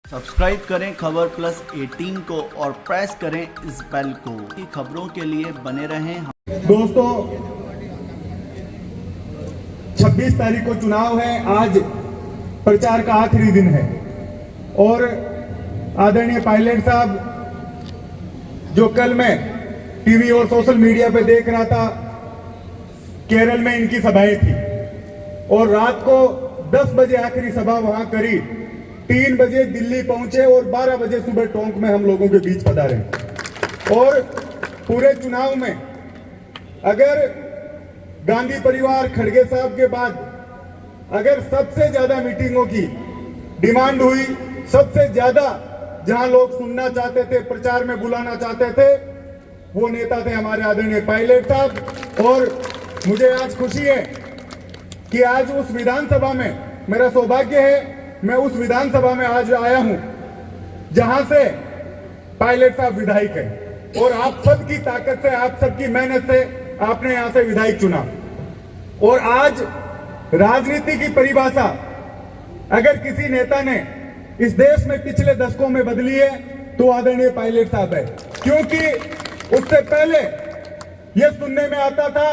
Subscribe करें खबर plus 18 को और प्रेस करें इस बेल को। खबरों के लिए बने रहें। दोस्तों, 26 तारीख को चुनाव है। आज प्रचार का आखिरी दिन है और आदरणीय पायलट साहब, जो कल मैं टीवी और सोशल मीडिया पे देख रहा था, केरल में इनकी सभाएं थी और रात को 10 बजे आखिरी सभा वहां करी, 3 बजे दिल्ली पहुंचे और 12 बजे सुबह टोंक में हम लोगों के बीच पधारे। और पूरे चुनाव में अगर गांधी परिवार खड़गे साहब के बाद अगर सबसे ज्यादा मीटिंगों की डिमांड हुई, सबसे ज्यादा जहां लोग सुनना चाहते थे, प्रचार में बुलाना चाहते थे, वो नेता थे हमारे आदरणीय पायलट साहब। और मुझे आज खुशी है कि आज उस विधानसभा में, मेरा सौभाग्य है, मैं उस विधानसभा में आज आया हूं जहां से पायलट साहब विधायक है और आप सबकी ताकत से, आप सबकी मेहनत से आपने यहां से विधायक चुना। और आज राजनीति की परिभाषा अगर किसी नेता ने इस देश में पिछले दशकों में बदली है तो आदरणीय पायलट साहब है। क्योंकि उससे पहले यह सुनने में आता था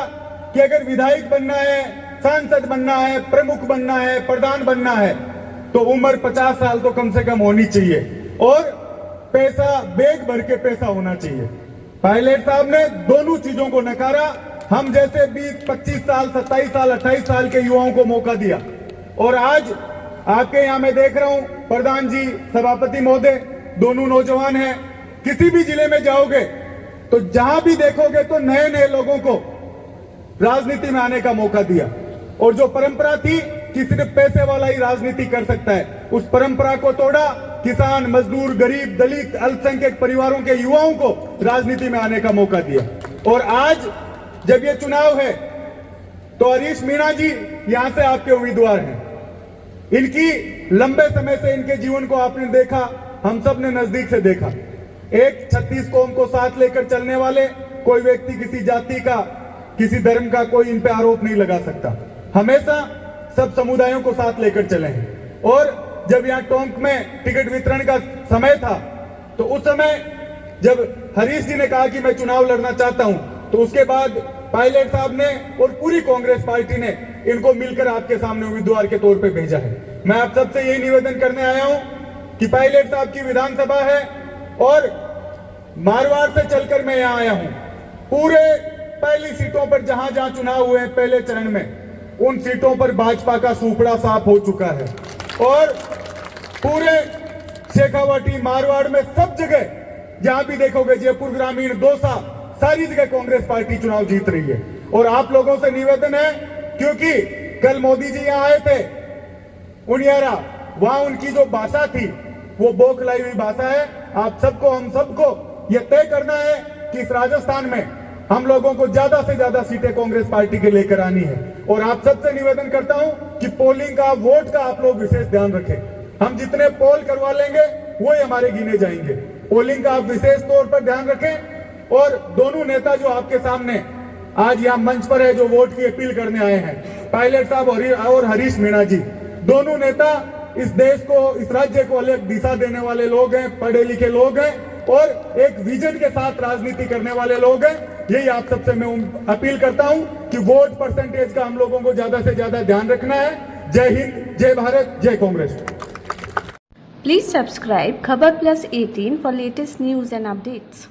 कि अगर विधायक बनना है, सांसद बनना है, प्रमुख बनना है, प्रधान बनना है तो उम्र 50 साल तो कम से कम होनी चाहिए और पैसा, बैग भर के पैसा होना चाहिए। पायलट साहब ने दोनों चीजों को नकारा। हम जैसे 20, 25 साल, 27 साल, 28 साल के युवाओं को मौका दिया। और आज आपके यहां मैं देख रहा हूं, प्रधान जी, सभापति महोदय, दोनों नौजवान हैं। किसी भी जिले में जाओगे तो जहां भी देखोगे तो नए नए लोगों को राजनीति में आने का मौका दिया। और जो परंपरा थी कि सिर्फ पैसे वाला ही राजनीति कर सकता है, उस परंपरा को तोड़ा। किसान, मजदूर, गरीब, दलित, अल्पसंख्यक परिवारों के युवाओं को राजनीति में आने का मौका दिया। और आज जब ये चुनाव है तो हरीश मीणा जी यहां से आपके उम्मीदवार हैं। इनकी लंबे समय से इनके जीवन को आपने देखा, हम सब ने नजदीक से देखा। एक 36 कौम को साथ लेकर चलने वाले, कोई व्यक्ति किसी जाति का, किसी धर्म का कोई इन पे आरोप नहीं लगा सकता। हमेशा सब समुदायों को साथ लेकर चले हैं। और जब यहाँ टोंक में टिकट वितरण का समय था तो उस समय जब हरीश जी ने कहा कि मैं चुनाव लड़ना चाहता हूं, तो उसके बाद पायलट साहब ने और पूरी कांग्रेस पार्टी ने इनको मिलकर आपके सामने उम्मीदवार के तौर पे भेजा है। मैं आप सबसे यही निवेदन करने आया हूं कि पायलट साहब की विधानसभा है और मारवाड़ से चलकर मैं यहां आया हूं। पूरे पहली सीटों पर जहां जहां चुनाव हुए हैं पहले चरण में, उन सीटों पर भाजपा का सूपड़ा साफ हो चुका है। और पूरे शेखावाटी, मारवाड़ में सब जगह जहां भी देखोगे, जयपुर ग्रामीण, दौसा, सारी जगह कांग्रेस पार्टी चुनाव जीत रही है। और आप लोगों से निवेदन है, क्योंकि कल मोदी जी यहां आए थे उनियारा, वहां उनकी जो भाषा थी वो बौखलाई हुई भाषा है। आप सबको, हम सबको यह तय करना है कि इस राजस्थान में हम लोगों को ज्यादा से ज्यादा सीटें कांग्रेस पार्टी के लेकर आनी है। और आप सबसे निवेदन करता हूं कि पोलिंग का, वोट का आप लोग विशेष ध्यान रखें। हम जितने पोल करवा लेंगे वो ही हमारे गिने जाएंगे। पोलिंग का आप विशेष तौर पर ध्यान रखें। और दोनों नेता जो आपके सामने आज यहाँ मंच पर है, जो वोट की अपील करने आए हैं, पायलट साहब और हरीश मीणा जी, दोनों नेता इस देश को, इस राज्य को अलग दिशा देने वाले लोग हैं, पढ़े लिखे लोग हैं और एक विजन के साथ राजनीति करने वाले लोग हैं। यही आप सबसे मैं अपील करता हूं कि वोट परसेंटेज का हम लोगों को ज्यादा से ज्यादा ध्यान रखना है। जय हिंद, जय भारत, जय Congress. Please subscribe Khabar Plus 18 for latest news and updates.